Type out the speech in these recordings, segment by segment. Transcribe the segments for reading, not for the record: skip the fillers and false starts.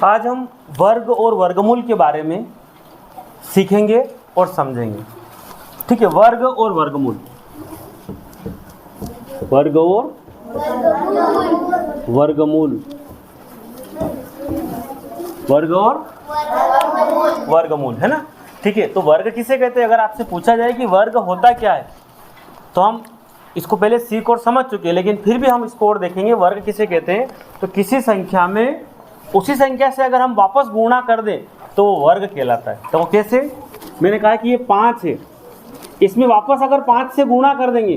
आज हम वर्ग और वर्गमूल के बारे में सीखेंगे और समझेंगे। ठीक है, वर्ग और वर्गमूल, वर्ग और वर्गमूल, वर्ग और वर्गमूल, है ना। ठीक है, तो वर्ग किसे कहते हैं? अगर आपसे पूछा जाए कि वर्ग होता क्या है तो हम इसको पहले सीख और समझ चुके हैं, लेकिन फिर भी हम इसको और देखेंगे। वर्ग किसे कहते हैं? तो किसी संख्या में उसी संख्या से अगर हम वापस गुणा कर दें तो वो वर्ग कहलाता है। तो वो कैसे? मैंने कहा कि ये 5 है, इसमें वापस अगर 5 से गुणा कर देंगे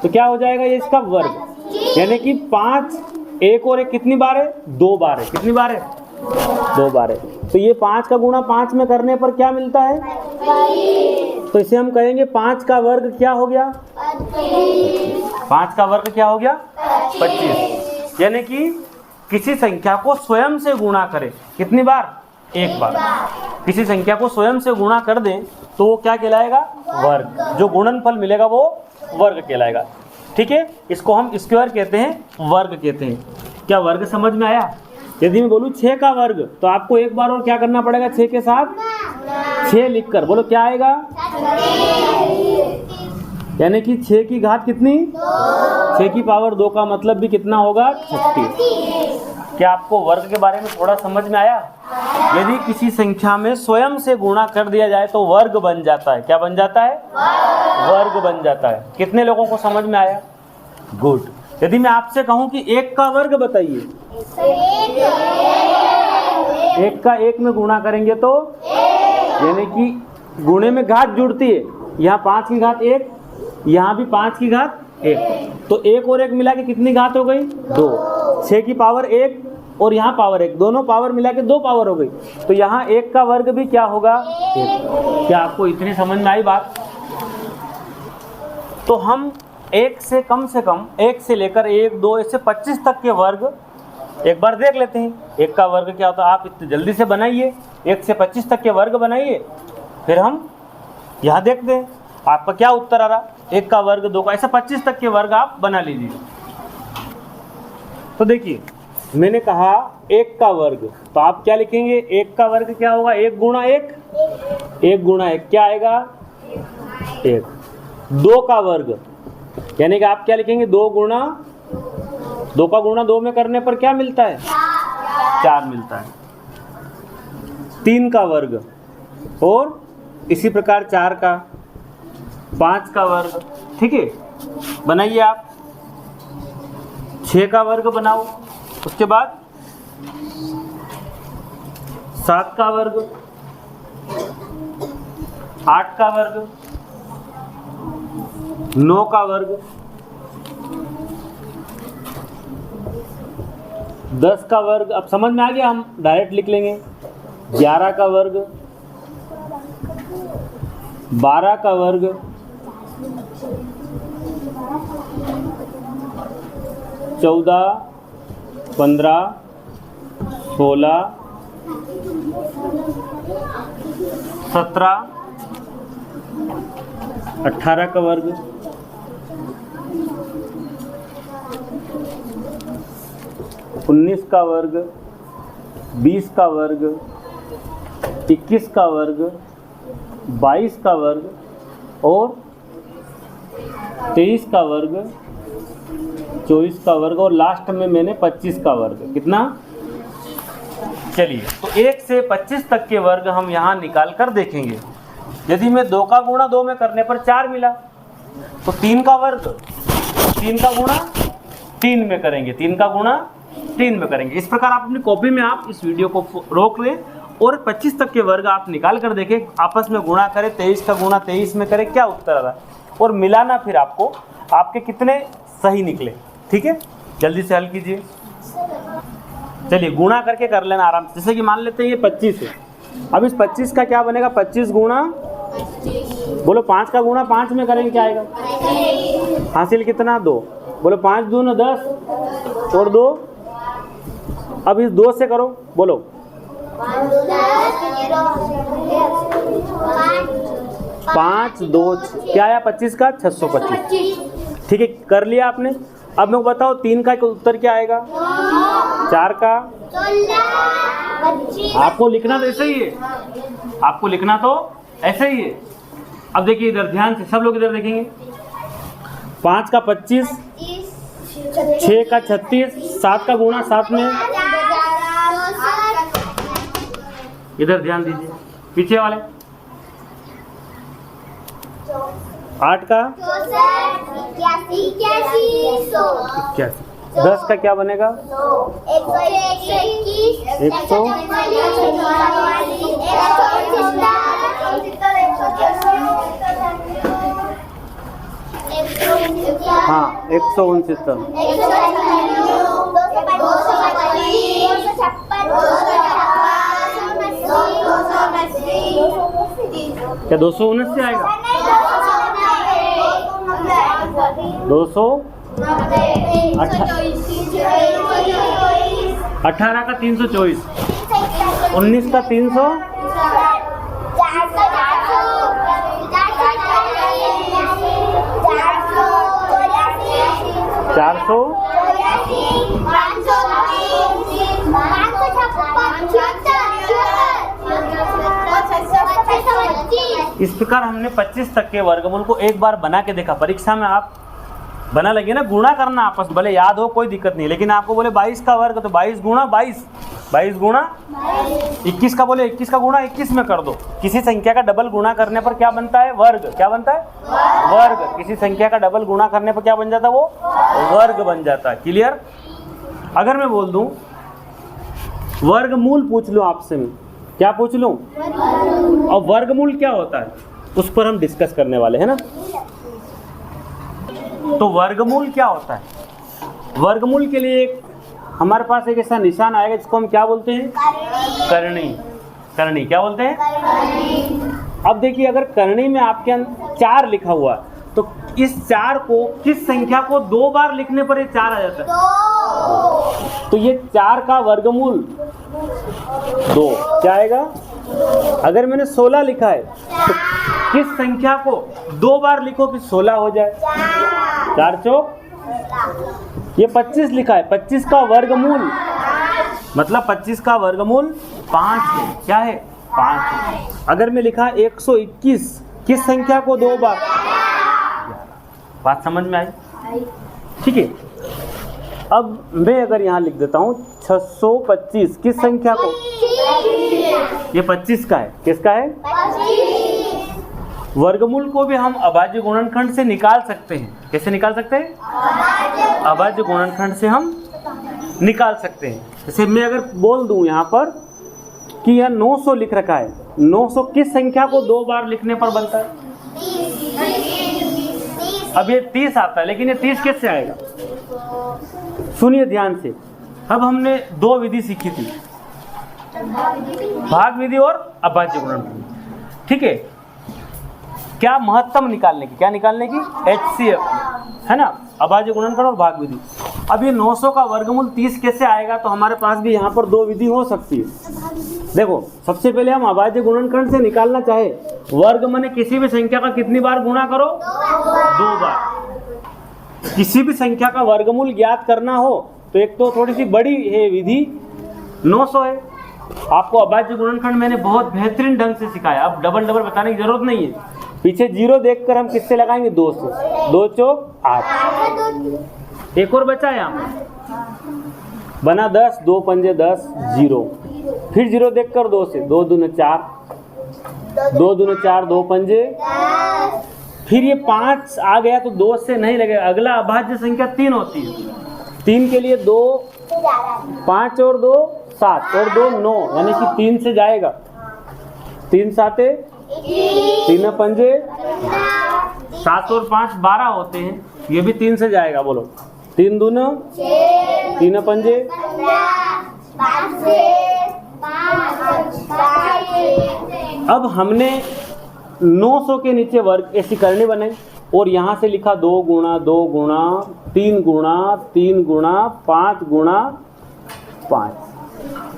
तो क्या हो जाएगा? ये इसका वर्ग। यानी कि 5 एक और एक कितनी बार है? 2 बार है। कितनी बार है? 2 बार है। तो ये 5 का गुणा 5 में करने पर क्या मिलता है? 25। तो इसे हम कहेंगे 5 का वर्ग क्या हो गया? 5 का वर्ग क्या हो गया? 25। यानी कि किसी संख्या को स्वयं से गुणा करें कितनी बार? एक बार। किसी संख्या को स्वयं से गुणा कर दें तो वो क्या कहलाएगा? वर्ग। जो गुणनफल मिलेगा वो वर्ग कहलाएगा। ठीक है, इसको हम स्क्वायर कहते हैं, वर्ग कहते हैं। क्या वर्ग समझ में आया? यदि मैं बोलूँ 6 का वर्ग तो आपको एक बार और क्या करना पड़ेगा? 6 के साथ 6 लिखकर बोलो क्या आएगा? यानी कि 6 की घात कितनी? 6 की पावर 2 का मतलब भी कितना होगा? 36। क्या आपको वर्ग के बारे में थोड़ा समझ में आया? यदि किसी संख्या में स्वयं से गुणा कर दिया जाए तो वर्ग बन जाता है। क्या बन जाता है? वर्ग बन जाता है। कितने लोगों को समझ में आया? गुड। यदि मैं आपसे कहूं कि 1 का वर्ग बताइए, 1 का 1 में गुणा करेंगे तो यानी कि गुणे में घात जुड़ती है। यहाँ 5 की घात 1, यहाँ भी 5 की घात 1, तो 1 और 1 मिला के कितनी घात हो गई? 2। 6 की पावर 1 और यहाँ पावर 1, दोनों पावर मिला के 2 पावर हो गई। तो यहाँ 1 का वर्ग भी क्या होगा? 1। क्या आपको इतनी समझ में आई बात? तो हम 1 से कम 1 से लेकर 1, 2 ऐसे 25 तक के वर्ग एक बार देख लेते हैं। 1 का वर्ग क्या होता है? आप इतनी जल्दी से बनाइए, 1 से 25 तक के वर्ग बनाइए, फिर हम यहाँ देखते हैं आपका क्या उत्तर आ रहा। 1 का वर्ग, 2 का, ऐसे 25 तक के वर्ग आप बना लीजिए। तो देखिए, मैंने कहा 1 का वर्ग, तो आप क्या लिखेंगे? 1 का वर्ग क्या होगा? 1 गुणा 1, 1 गुणा 1 क्या आएगा? 1। 2 का वर्ग यानी कि आप क्या लिखेंगे? 2 गुणा 2 का गुणा 2 में करने पर क्या मिलता है? 4 मिलता है। 3 का वर्ग और इसी प्रकार 4 का, 5 का वर्ग। ठीक है, बनाइए आप। 6 का वर्ग बनाओ, उसके बाद 7 का वर्ग, 8 का वर्ग, 9 का वर्ग, 10 का वर्ग। अब समझ में आ गया, हम डायरेक्ट लिख लेंगे। 11 का वर्ग, 12 का वर्ग, 14, 15, 16, 17, 18 का वर्ग, 19 का वर्ग, 20 का वर्ग, 21 का वर्ग, 22 का वर्ग और 23 का वर्ग, 24 का वर्ग और लास्ट में मैंने 25 का वर्ग। कितना? चलिए, तो 1 से 25 तक के वर्ग हम यहाँ निकाल कर देखेंगे। यदि मैं 2 का गुणा 2 में करने पर 4 मिला तो 3 का वर्ग 3 का गुणा 3 में करेंगे, 3 का गुणा 3 में करेंगे। इस प्रकार आप अपनी कॉपी में आप इस वीडियो को रोक लें और 25 तक के वर्ग आप निकाल कर देखें, आपस में गुणा करें, 23 का गुणा 23 में करें, क्या उत्तर आ रहा है और मिलाना फिर आपको आपके कितने सही निकले। ठीक है, जल्दी से हल कीजिए। चलिए, गुणा करके कर लेना आराम से। जैसे कि मान लेते हैं ये 25 है, अब इस 25 का क्या बनेगा? 25 गुणा, बोलो 5 का गुणा 5 में करेंगे, क्या आएगा? हासिल कितना? 2। बोलो 5 दूना 10 और 2। अब इस 2 से करो, बोलो 5, 2 क्या आया? 25 का 625। ठीक है, कर लिया आपने। अब मेरे को बताओ 3 का उत्तर क्या आएगा? 4 का आपको लिखना तो ऐसे ही है, आपको लिखना तो ऐसे ही है। अब देखिए इधर ध्यान से, सब लोग इधर देखेंगे। 5 का 25, 6 का 36, 7 का गुणा 7 में, इधर ध्यान दीजिए पीछे वाले। 8 का 81, 10 का क्या बनेगा? 100, हाँ 169, क्या 219 से आएगा? 18 का 324, 19 का 300, 400, 500। इस प्रकार हमने 25 तक के वर्गमूल को एक बार बना के देखा। परीक्षा में आप बना लगे ना, गुणा करना आपस, भले याद हो कोई दिक्कत नहीं, लेकिन आपको बोले 22 का वर्ग तो 22 गुणा 22, 22 गुणा 21 का बोले 21 का गुणा 21 में कर दो। किसी संख्या का डबल गुणा करने पर क्या बनता है? वर्ग। क्या बनता है? वर्ग। किसी संख्या का डबल गुणा करने पर क्या बन जाता है? वो वर्ग बन जाता है। क्लियर? अगर मैं बोल दूं वर्गमूल पूछ लूं आपसे, मैं क्या पूछ लूं? और वर्गमूल क्या होता है उस पर हम डिस्कस करने वाले हैं ना। तो वर्गमूल क्या होता है? वर्गमूल के लिए हमारे पास एक ऐसा निशान आएगा जिसको हम क्या बोलते हैं? करणी। करणी क्या बोलते हैं? अब देखिए अगर करणी में आपके 4 लिखा हुआ है तो इस 4 को, किस संख्या को 2 बार लिखने पर ये 4 आ जाता है? तो ये 4 का वर्गमूल 2 क्या आएगा? अगर मैंने 16 लिखा है तो किस संख्या को 2 बार लिखो कि 16 हो जाए? 4 चौक। ये 25 लिखा है, 25 का वर्गमूल मतलब 25 का वर्गमूल 5 है। क्या है? 5 है। अगर मैं लिखा 121, किस संख्या को 2 बार? बात समझ में आई? ठीक है। अब मैं अगर यहाँ लिख देता हूँ 625, किस संख्या को? ये 25 का है। किसका है? वर्गमूल को भी हम अभाज्य गुणनखंड से निकाल सकते हैं। कैसे निकाल सकते हैं? अभाज्य गुणनखंड से हम निकाल सकते हैं। जैसे मैं अगर बोल दूं यहाँ पर कि यह 900 लिख रखा है, 900 किस संख्या को 2 बार लिखने पर बनता है? अब ये 30 आता है, लेकिन ये 30 कैसे आएगा? सुनिए ध्यान से। अब हमने 2 विधि सीखी थी, भाग विधि और अभाज्य गुणनखंड। ठीक है। क्या महत्तम निकालने की, क्या निकालने की? HCF है ना, अभाज्य गुणनखंड और भाग विधि। अब ये 900 का वर्गमूल 30 कैसे आएगा? तो हमारे पास भी यहाँ पर 2 विधि हो सकती है। देखो सबसे पहले हम अभाज्य गुणनखंड से निकालना चाहे, वर्ग माने किसी भी संख्या का कितनी बार गुणा करो? 2 बार। किसी भी संख्या का वर्गमूल ज्ञात करना हो तो एक तो थोड़ी सी बड़ी है विधि, 900 है। आपको अभाज्य गुणनखंड मैंने बहुत बेहतरीन ढंग से सिखाया, अब डबल बताने की जरूरत नहीं है। पीछे 0 देखकर हम किससे लगाएंगे? 2 से। 2 चौक 8। एक और बचा यहाँ बना 10, 2 पंजे 10, 0। फिर 0 देखकर 2 से, 2 दूने 4, 2 दूने 4, 2 पंजे। फिर ये 5 आ गया तो 2 से नहीं लगेगा। अगला अभाज्य संख्या 3 होती है। 3 के लिए 2, 5 और 2 7 और 2 9, यानी कि 3 से जाएगा। 3 साते 3 पंजे, 7 और 5 12 होते हैं, ये भी 3 से जाएगा। बोलो 3 दूना 3 पंजे। अब हमने 900 के नीचे वर्ग ऐसी करनी बनाई और यहाँ से लिखा 2 गुणा 2 गुणा 3 गुणा 3 गुणा 5 गुणा 5।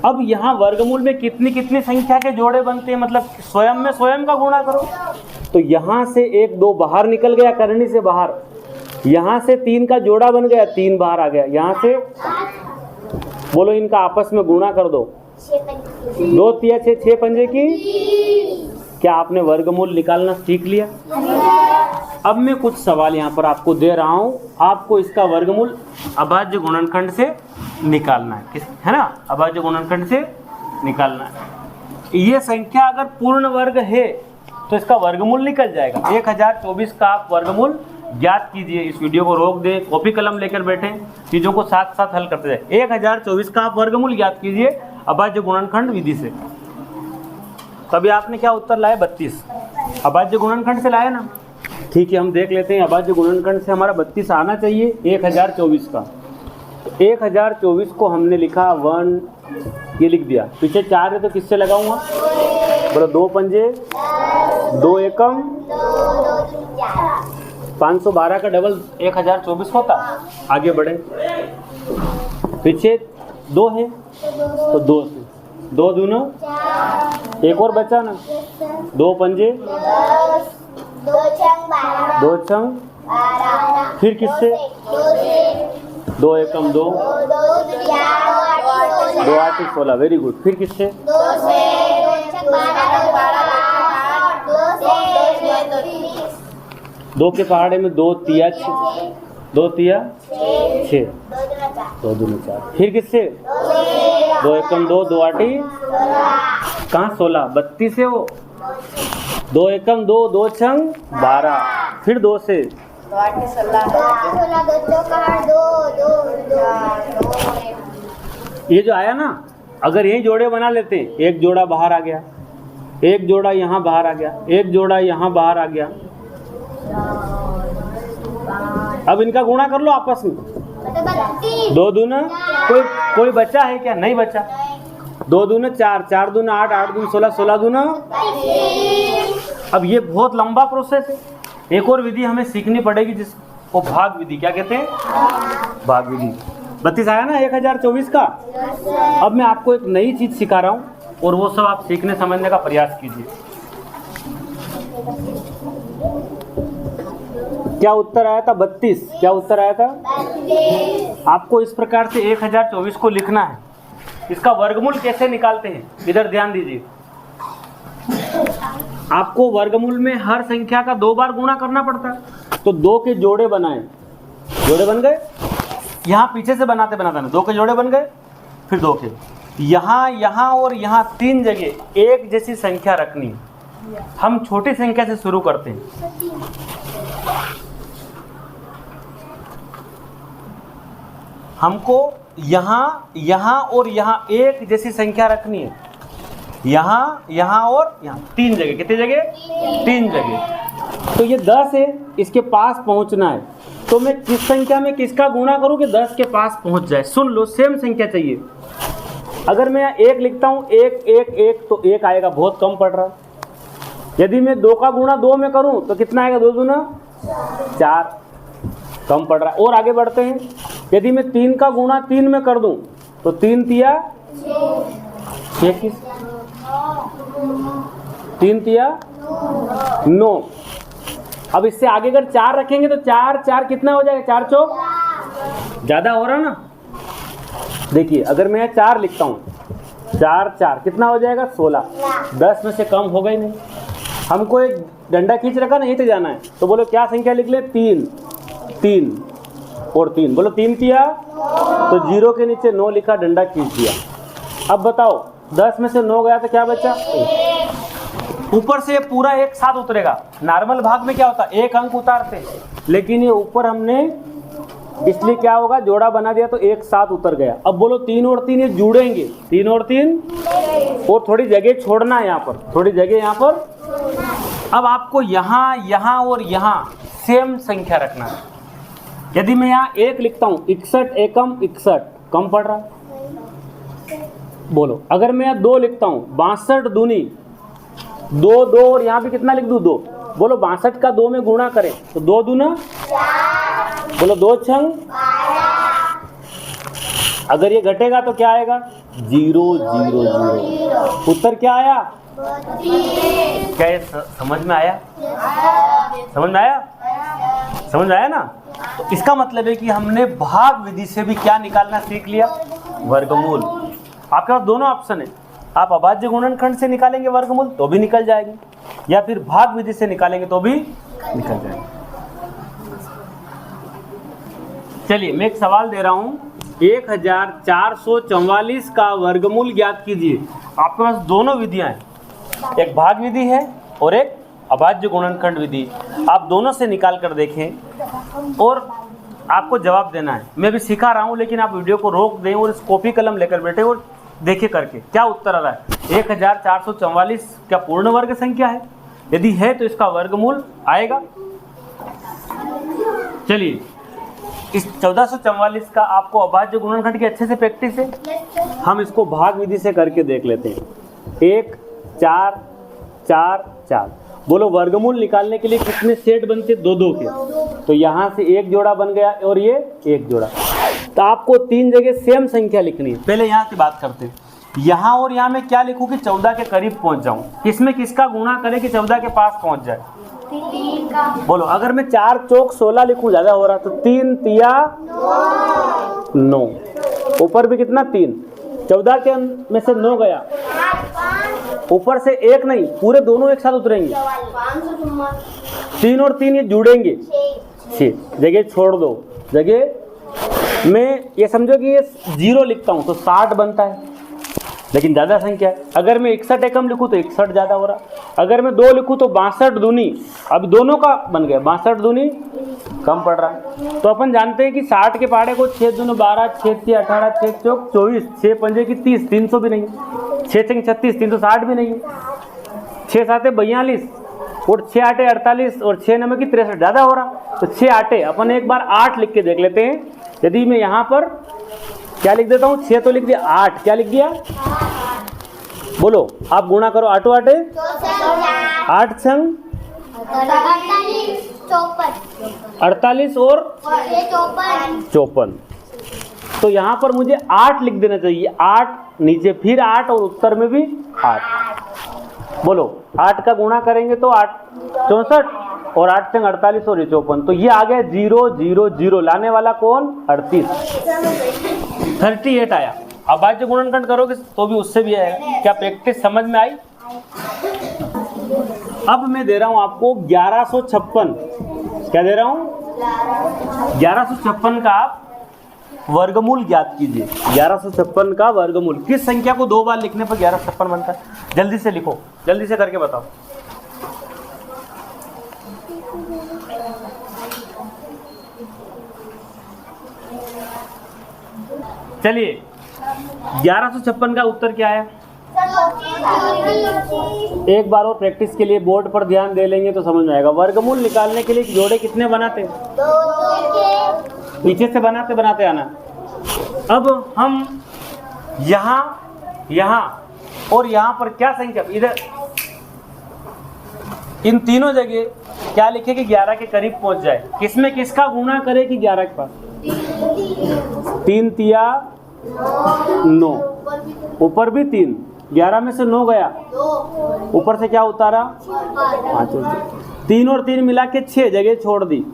अब यहाँ वर्गमूल में कितनी कितनी संख्या के जोड़े बनते हैं, मतलब स्वयं में स्वयं का गुणा करो। तो यहाँ से 1 2 बाहर निकल गया, करनी से बाहर। यहाँ से 3 का जोड़ा बन गया, 3 बाहर आ गया। यहाँ से बोलो इनका आपस में गुणा कर दो। 2 तिया 6, 6 पंजे की। क्या आपने वर्गमूल निकालना सीख लिया? अब मैं कुछ सवाल यहाँ पर आपको दे रहा हूँ, आपको इसका वर्गमूल अभाज्य गुणनखंड से निकालना है, है ना? अभाज्य गुणनखंड से निकालना है। ये संख्या अगर पूर्ण वर्ग है तो इसका वर्गमूल निकल जाएगा। 1024 का आप वर्गमूल ज्ञात कीजिए। इस वीडियो को रोक दे, कॉपी कलम लेकर बैठे, चीज़ों को साथ साथ हल करते जाए। 1024 का आप वर्गमूल ज्ञात कीजिए अभाज्य गुणनखंड विधि से। तभी आपने क्या उत्तर लाया? 32। अभाज्य गुणनखंड से लाया ना? ठीक है, हम देख लेते हैं। अभाज्य गुणनखंड से हमारा 32 आना चाहिए 1024 का। 1024 को हमने लिखा 1, ये लिख दिया। पीछे 4 है तो किससे लगाऊंगा? बोलो 2 पंजे 2 एकम 512 का डबल 1024 होता। आगे बढ़े, पीछे 2 है तो 2 से 2 दूना, एक और बचा ना, 2 पंजे 2 छंग, फिर किससे? 2 एकम 2, 2 8 16। Very good. फिर किससे? 2 के पहाड़े में 2 तिया 6, 2 तिया 6, 2 दूनी 4। फिर किससे? 2 एकम 2, 2 8 कहाँ 16, 32 है वो। 2 एकम 2, 2 छंग 12, फिर 2 से 2 8 16, ये जो आया ना, अगर यही जोड़े बना लेते, एक जोड़ा बाहर आ गया, एक जोड़ा यहाँ बाहर आ गया, एक जोड़ा यहाँ बाहर आ गया। अब इनका गुणा कर लो आपस में। 2 दूना, कोई बचा है क्या? नहीं बचा। 2 दूना 4, 4 दूना 8, 8 दूना 16, 16 दूना। अब ये बहुत लंबा प्रोसेस है। एक और विधि हमें सीखनी पड़ेगी जिसको भाग विधि, क्या कहते हैं? भाग विधि। 32 आया ना 1024 का। अब मैं आपको एक नई चीज सिखा रहा हूँ और वो सब आप सीखने समझने का प्रयास कीजिए। क्या उत्तर आया था? 32। क्या उत्तर आया था? 32। आपको इस प्रकार से 1024 को लिखना है। इसका वर्गमूल कैसे निकालते हैं, इधर ध्यान दीजिए। आपको वर्गमूल में हर संख्या का 2 बार गुणा करना पड़ता है। तो 2 के जोड़े बनाए, जोड़े बन गए। यहाँ पीछे से बनाते बनाते 2 के जोड़े बन गए, फिर 2 के यहाँ और यहाँ 3 जगह एक जैसी संख्या रखनी है। हम छोटी संख्या से शुरू करते हैं। हमको यहाँ और यहाँ एक जैसी संख्या रखनी है। यहाँ और यहाँ 3 जगह। कितनी जगह? 3 जगह। तो ये 10 है, इसके पास पहुंचना है। तो मैं किस संख्या में किसका गुणा करूं कि 10 के पास पहुंच जाए? सुन लो, सेम संख्या चाहिए। अगर मैं यहाँ 1 लिखता हूँ, 1 1 1 तो 1 आएगा, बहुत कम पड़ रहा है। यदि मैं 2 का गुणा 2 में करूं तो कितना आएगा? 2 दूना 4, कम पड़ रहा है। और आगे बढ़ते हैं। यदि मैं 3 का गुणा 3 में कर दूं तो 3 तिया 6, 3 तिया 9। अब इससे आगे अगर 4 रखेंगे तो 4 4 कितना हो जाएगा? 4 चौक, ज्यादा हो रहा ना। देखिए, अगर मैं 4 लिखता हूँ, 4 4 कितना हो जाएगा? 16। 10 में से कम होगा ही नहीं। हमको एक डंडा खींच रखा ना, यहीं से जाना है। तो बोलो क्या संख्या लिख ले? 3 3 और 3। बोलो 3 तिया, तो 0 के नीचे 9 लिखा, डंडा खींच दिया। अब बताओ 10 में से 9 गया तो क्या बचा? ऊपर से पूरा एक साथ उतरेगा। नॉर्मल भाग में क्या होता है? एक अंक उतारते, लेकिन ये ऊपर हमने इसलिए क्या होगा? जोड़ा बना दिया तो एक साथ उतर गया। अब बोलो 3 और 3 ये जुड़ेंगे, 3 और 3, और थोड़ी जगह छोड़ना है यहाँ पर, थोड़ी जगह यहाँ पर। अब आपको यहाँ और यहाँ सेम संख्या रखना है। यदि मैं यहाँ 1 लिखता हूँ, 61 एकम 61, कम पड़ रहा है। बोलो अगर मैं यहाँ 2 लिखता हूँ, 62 दूनी 2 2, और यहाँ भी कितना लिख दूँ? 2। बोलो 62 का 2 में गुणा करें तो 2 दूना, बोलो 2 छंग। अगर ये घटेगा तो क्या आएगा? 0 0 0। उत्तर क्या आया? क्या ये समझ में आया? समझ में आया? समझ में आया ना? तो इसका मतलब है कि हमने भाग विधि से भी क्या निकालना सीख लिया? वर्गमूल। आपके पास दोनों ऑप्शन है, आप अभाज्य गुणनखंड से निकालेंगे वर्गमूल तो भी निकल जाएगी, या फिर भाग विधि से निकालेंगे तो भी निकल जाएगी। चलिए मैं एक सवाल दे रहा हूं, 1444 का वर्गमूल ज्ञात कीजिए। आपके पास दोनों विधियां हैं, एक भाग विधि है और एक अभाज्य गुणनखंड विधि। आप दोनों से निकाल कर देखें और आपको जवाब देना है। मैं भी सिखा रहा हूं, लेकिन आप वीडियो को रोक दें और इस कॉपी कलम लेकर बैठे और देखिए करके क्या उत्तर आ रहा है। 1444 क्या पूर्ण वर्ग संख्या है? यदि है तो इसका वर्गमूल आएगा। चलिए इस 1444 का आपको अभाज्य गुणनखंड की अच्छे से प्रैक्टिस है, हम इसको भाग विधि से करके देख लेते हैं। 1 4 4 4। बोलो वर्गमूल निकालने के लिए कितने सेट बनते? 2 के। तो यहाँ से एक जोड़ा बन गया और ये एक जोड़ा। तो आपको 3 जगह सेम संख्या लिखनी है। पहले यहाँ की बात करते हैं, यहाँ और यहाँ में क्या लिखूँ कि 14 के करीब पहुँच जाऊँ। किसमें किसका गुणा करें कि 14 के पास पहुँच जाए? बोलो अगर मैं 4 चौक 16 लिखूँ, ज़्यादा हो रहा, तो 3 तिया 9। ऊपर भी कितना? 3। 14 के में से 9 गया, ऊपर से 1 नहीं, पूरे दोनों एक साथ उतरेंगे। 3 और 3 ये जुड़ेंगे, 6 जगह छोड़ दो। जगह में ये समझो कि ये 0 लिखता हूँ तो 60 बनता है, लेकिन ज़्यादा संख्या है। अगर मैं 61 एकम लिखूँ तो 61 ज़्यादा हो रहा। अगर मैं 2 लिखूँ तो 62 दूनी, अब दोनों का बन गया, 62 दूनी कम पड़ रहा है। तो अपन जानते हैं कि 60 के पहाड़े को 6 दूनी 12, 6 6 18, 6 चौक 24, 6 पंजे की 30, 300 भी नहीं, 6 6 36, 360 भी नहीं, 6 7 42 और 6 8 48 और 6 9 की 63, ज़्यादा हो रहा। तो 6 8 अपन एक बार 8 लिख के देख लेते हैं। यदि मैं यहाँ पर क्या लिख देता हूँ? 6 तो लिख दिया, 8 क्या लिख दिया? बोलो आप गुणा करो, 8 8 8 संग 48 और 54। तो यहाँ पर मुझे 8 लिख देना चाहिए, 8 नीचे फिर 8 और उत्तर में भी 8। बोलो 8 का गुणा करेंगे तो 8 64 और 8 संग 48 और 54। तो ये आ गया 0 0 0। लाने वाला कौन? 38 आया। अभाज्य गुणनखंड करोगे तो भी उससे भी आएगा। क्या प्रैक्टिस समझ में आई? अब मैं दे रहा हूं आपको 1156। क्या दे रहा हूं? 1156 का आप वर्गमूल ज्ञात कीजिए। 1156 का वर्गमूल किस संख्या को 2 बार लिखने पर 1156 बनता है? जल्दी से लिखो, जल्दी से करके बताओ। चलिए 1156 का उत्तर क्या है? एक बार और प्रैक्टिस के लिए बोर्ड पर ध्यान दे लेंगे तो समझ में आएगा। वर्गमूल निकालने के लिए जोड़े कितने बनाते? पीछे से बनाते बनाते आना। अब हम यहाँ और यहाँ पर क्या संख्या, इधर इन तीनों जगह क्या लिखे कि 11 के करीब पहुंच जाए। किसमें किसका गुणा करे कि 11 के पास? 3 तिया 9, ऊपर भी 3, 11 में से 9 गया, ऊपर से क्या उतारा? 5। 3 और 3 मिला के 6 जगह छोड़ दी।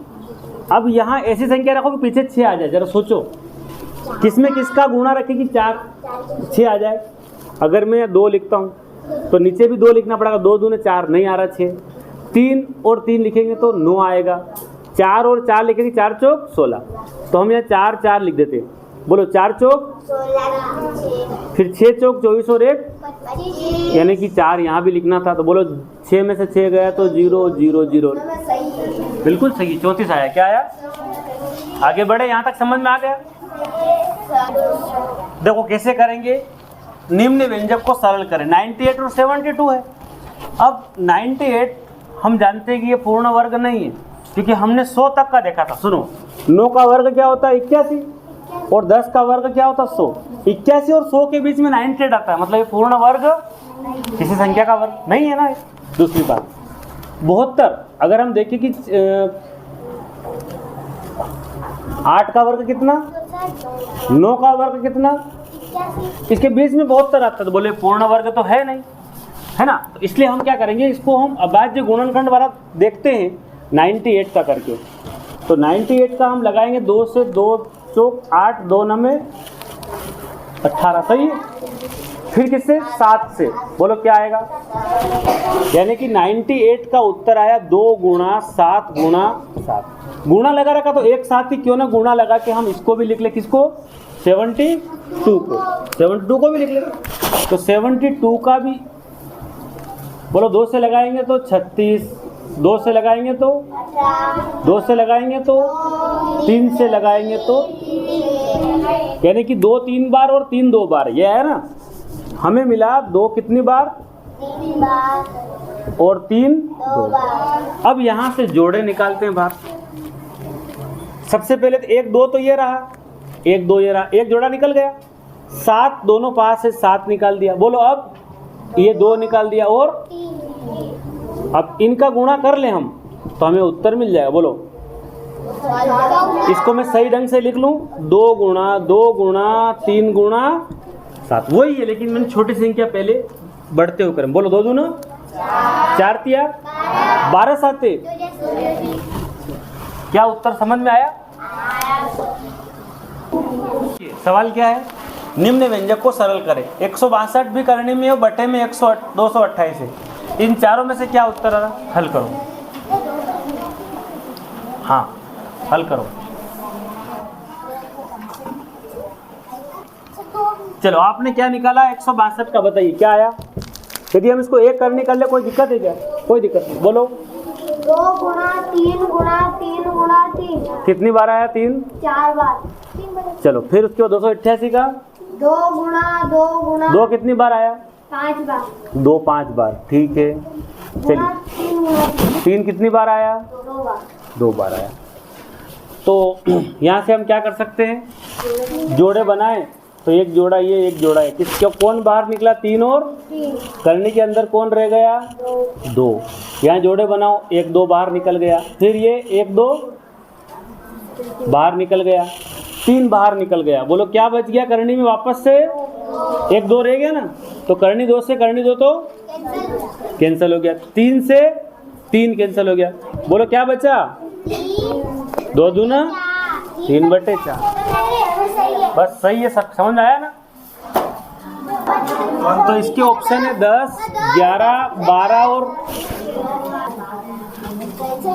अब यहाँ ऐसी संख्या रखो कि पीछे 6 आ जाए। जरा सोचो किसमें किसका गुणा रखे कि 4 6 आ जाए। अगर मैं 2 लिखता हूँ तो नीचे भी 2 लिखना पड़ेगा। 2 दूने 4, नहीं आ रहा 6। 3 और 3 लिखेंगे तो 9 आएगा। 4 और 4 लिखेंगे, 4 चौक 16। तो हम यहाँ 4 4 लिख देते हैं। बोलो 4 चौक 16, फिर 6 चौक 24 और 1 यानी कि 4 यहाँ भी लिखना था। तो बोलो 6 में से 6 गया तो 0 0 0। बिल्कुल सही, 34 आया। क्या आया? आगे बढ़े, यहाँ तक समझ में आ गया? देखो कैसे करेंगे। निम्न व्यंजक को सरल करें। 98 और 72 है। अब 98 हम जानते हैं कि ये पूर्ण वर्ग नहीं है, क्योंकि हमने 100 तक का देखा था। सुनो, 9 का वर्ग क्या होता है? 81, और 10 का वर्ग क्या होता है? 100। 81 और 100 के बीच में 98 आता है, मतलब ये पूर्ण वर्ग किसी संख्या का वर्ग नहीं है ना। दूसरी बात 72, अगर हम देखें कि 8 का वर्ग कितना, 9 का वर्ग कितना, इसके बीच में 72 आता है। तो बोले पूर्ण वर्ग तो है नहीं, है ना। तो इसलिए हम क्या करेंगे, इसको हम अभाज्य गुणनखंड वाला देखते हैं 98 का करके। तो 98 का हम लगाएंगे 2 से 2 चौक 8, 2 9 18 सही है। फिर किससे? 7 से। बोलो क्या आएगा? यानी कि 98 का उत्तर आया 2 गुणा 7 गुणा 7। गुणा लगा रखा तो एक साथ ही क्यों ना गुणा लगा के हम इसको भी लिख ले, किसको? 72 को, 72 को भी लिख ले। तो 72 का भी बोलो 2 से लगाएंगे तो 36, 2 से लगाएंगे तो 2 से लगाएंगे तो 3 से लगाएंगे तो, यानी कि 2 3 बार और 3 2 बार, ये है ना। हमें मिला 2 कितनी बार? 3 बार और 3 2 बार। अब यहाँ से जोड़े निकालते हैं बाहर। सबसे पहले तो 1 2 तो ये रहा, 1 2 ये रहा, एक जोड़ा निकल गया। 7 दोनों पास है, 7 निकाल दिया। बोलो अब ये 2 निकाल दिया, और अब इनका गुणा कर ले हम तो हमें उत्तर मिल जाएगा। बोलो इसको मैं सही ढंग से लिख लूं, 2 गुणा 3 गुणा 7, वही है, लेकिन मैंने छोटी संख्या पहले बढ़ते हुए करें। बोलो 2 दूना 4 तिया 12 साते। क्या उत्तर समझ में आया? सवाल क्या है? निम्न व्यंजक को सरल करें। 162 भी करने में और बटे में 228 है। इन चारों में से क्या उत्तर आ रहा? हल करो। हाँ हल करो। चलो आपने क्या निकाला? 162 का बताइए क्या आया। यदि हम इसको एक करने निकाल ले, कोई दिक्कत है क्या? कोई दिक्कत नहीं। बोलो 2 गुणा 3 गुणा 3 गुणा 3। कितनी बार आया? 3 4 बार। चलो फिर उसके बाद 288 का 2 गुणा 2 गुणा 2 कितनी बार आया? 5 बार। 2 5 बार, ठीक है। चलिए 3 गुणा 3 कितनी बार आया? 2 बार। 2 बार आया। तो यहाँ से हम क्या कर सकते हैं? जोड़े बनाए तो एक जोड़ा ये, एक जोड़ा है, किसका कौन बाहर निकला? 3 और 3 करने के अंदर कौन रह गया? 2। यहाँ जोड़े बनाओ, 1 2 बाहर निकल गया, फिर ये 1 2 बाहर निकल गया, 3 बाहर निकल गया। बोलो क्या बच गया करनी में? वापस से 1 2 रह गया ना, तो करनी 2 से करनी 2 तो कैंसिल हो गया, 3 से 3 कैंसिल हो गया। बोलो क्या बचा? 2 दूना 3 बटे 4। बस सही है, सब समझ में आया ना। तो इसके ऑप्शन है 10 11 12 और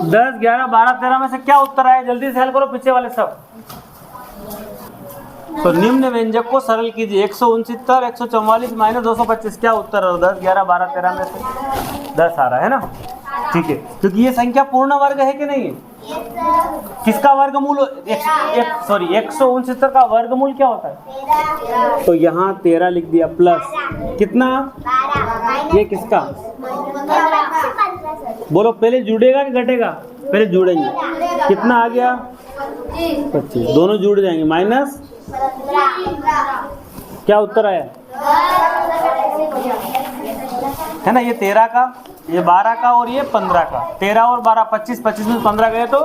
10 11 12 13 में से क्या उत्तर आया? जल्दी से हल करो पीछे वाले सब। तो निम्न व्यंजक को सरल कीजिए। 169 144 माइनस 225, क्या उत्तर है? 10 11 12 13 में से 10 आ रहा है ना, ठीक है। क्योंकि ये संख्या पूर्ण वर्ग है कि नहीं है? किसका वर्गमूल? 169 का वर्गमूल क्या होता है? तो यहाँ 13 लिख दिया, प्लस कितना? ये किसका? बोलो पहले जुड़ेगा कि घटेगा? पहले जुड़ेंगे। कितना आ गया? 25। दोनों जुड़ जाएंगे, माइनस क्या उत्तर आया? है ना, ये 13 का, ये 12 का और ये 15 का। 13 और 12 25, 25 में 15 गए तो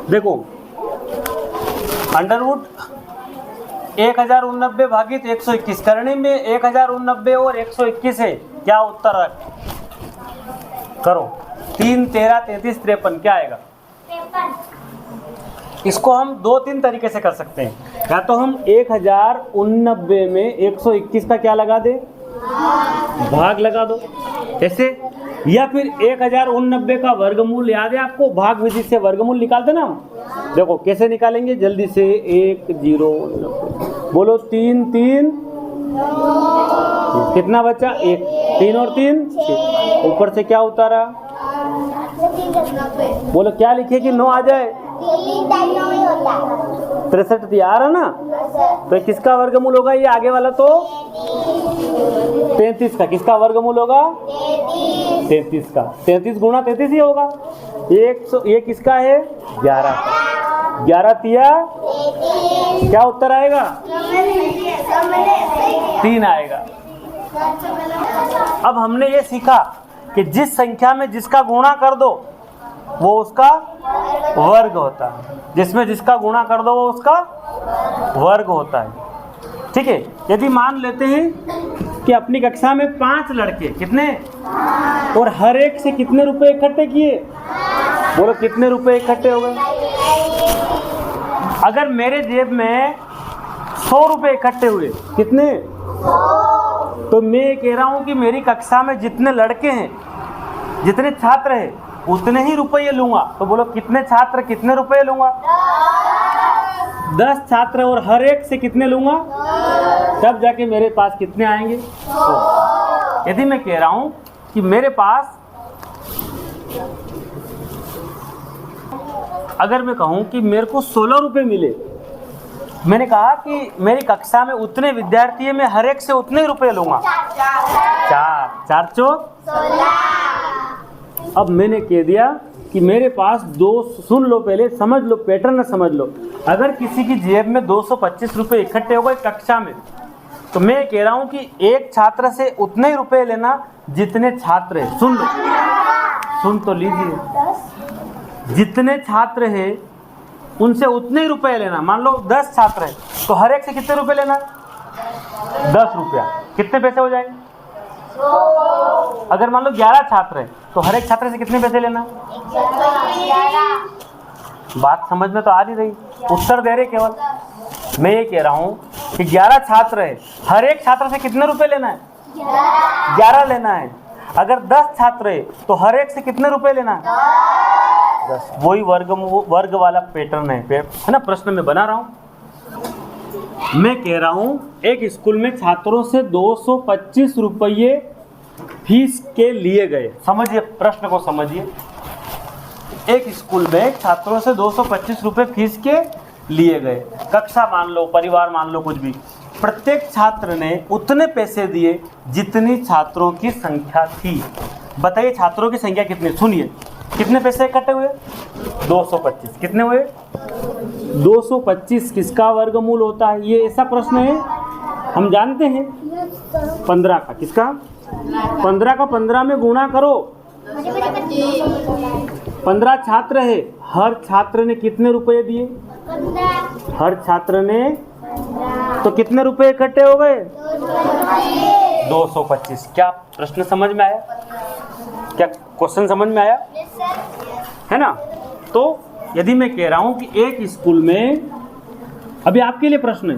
देखो अंडरवुड 1089 भागित 121 करने में 1089 और 121 है। क्या उत्तर करो? 3 13 33 53 क्या आएगा? इसको हम 2-3 तरीके से कर सकते हैं। या तो हम 1089 में 121 का क्या लगा दे? भाग लगा दो ऐसे, या फिर 1089 का वर्गमूल याद है आपको? भाग विधि से वर्गमूल निकालते ना हम। देखो कैसे निकालेंगे जल्दी से। 1090 बोलो 3 3 कितना बचा? 1 3 और 3 6। ऊपर से क्या उतारा? बोलो क्या लिखे कि 9 आ जाए? 63 दिया आ रहा ना, तो किसका वर्गमूल होगा? ये आगे वाला तो 33 का। किसका वर्गमूल होगा? 33 का। 33 गुणा 33 ही होगा। ये किसका है? 11 का। 11 तिया क्या उत्तर आएगा? 3 आएगा। अब हमने ये सीखा कि जिस संख्या में जिसका गुणा कर दो वो उसका वर्ग होता है, जिसमें जिसका गुणा कर दो वो उसका वर्ग होता है, ठीक है। यदि मान लेते हैं कि अपनी कक्षा में 5 लड़के, कितने, और हर एक से कितने रुपए इकट्ठे किए? बोलो कितने रुपए इकट्ठे हो गए? अगर मेरे जेब में 100 रुपये इकट्ठे हुए। कितने? तो मैं कह रहा हूँ कि मेरी कक्षा में जितने लड़के हैं, जितने छात्र हैं, उतने ही रुपये लूँगा। तो बोलो कितने छात्र कितने रुपये लूँगा? 10 छात्र और हर एक से कितने लूँगा? तब जाके मेरे पास कितने आएंगे? 100। यदि मैं कह रहा हूँ कि मेरे पास, अगर मैं कहूँ कि मेरे को 16 रुपये मिले, मैंने कहा कि मेरी कक्षा में उतने विद्यार्थी हैं, मैं हर एक से उतने ही रुपये लूँगा। 4 चौक 16। अब मैंने कह दिया कि मेरे पास सुन लो, पहले समझ लो, पैटर्न समझ लो। अगर किसी की जेब में 225 रुपये इकट्ठे हो गए कक्षा में, तो मैं कह रहा हूँ कि एक छात्र से उतने ही रुपये लेना जितने छात्र हैं। सुन लो, सुन तो लीजिए। जितने छात्र हैं उनसे उतने ही रुपये लेना। मान लो 10 छात्र हैं, तो हर एक से कितने रुपये लेना? 10 रुपया। कितने पैसे हो जाएंगे? अगर मान लो 11 छात्र हैं, तो हर एक छात्र से कितने पैसे लेना? बात समझ में तो आ नहीं रही, उत्तर दे रहे केवल। मैं ये कह रहा हूँ कि 11 छात्र है, हर एक छात्र से कितने रुपए लेना है? 11 लेना है। अगर 10 छात्र है तो हर एक से कितने रुपए लेना है? 10। वही वर्ग वाला पैटर्न है ना, प्रश्न में बना रहा हूँ। मैं कह रहा हूँ एक स्कूल में छात्रों से 225 रुपये फीस के लिए गए। समझिए प्रश्न को, समझिए। एक स्कूल में छात्रों से 225 रुपये फीस के लिए गए। कक्षा मान लो, परिवार मान लो, कुछ भी। प्रत्येक छात्र ने उतने पैसे दिए जितनी छात्रों की संख्या थी। बताइए छात्रों की संख्या कितनी? सुनिए, कितने पैसे इकट्ठे हुए? 225। कितने हुए? 225 किसका वर्गमूल होता है? ये ऐसा प्रश्न है, हम जानते हैं। 15 का। किसका? 15 का 15 में गुणा करो। 15 छात्र है, हर छात्र ने कितने रुपए दिए? हर छात्र ने, तो कितने रुपए इकट्ठे हो गए? 225। क्या प्रश्न समझ में आया? क्या क्वेश्चन समझ में आया? है ना? तो यदि मैं कह रहा हूं कि एक स्कूल में, अभी आपके लिए प्रश्न है,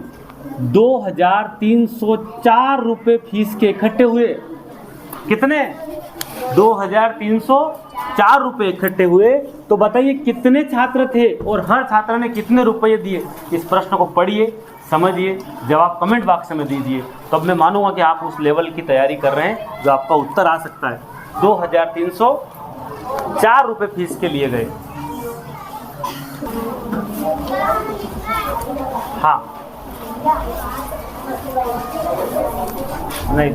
2304 रुपए फीस के इकट्ठे हुए। कितने? 2304 रुपए इकट्ठे हुए। तो बताइए कितने छात्र थे और हर छात्र ने कितने रुपए दिए? इस प्रश्न को पढ़िए, समझिए, जवाब कमेंट बॉक्स में दीजिए। तो अब मैं मानूंगा कि आप उस लेवल की तैयारी कर रहे हैं जो आपका उत्तर आ सकता है। 2304 रुपए फीस के लिए गए। हाँ, नहीं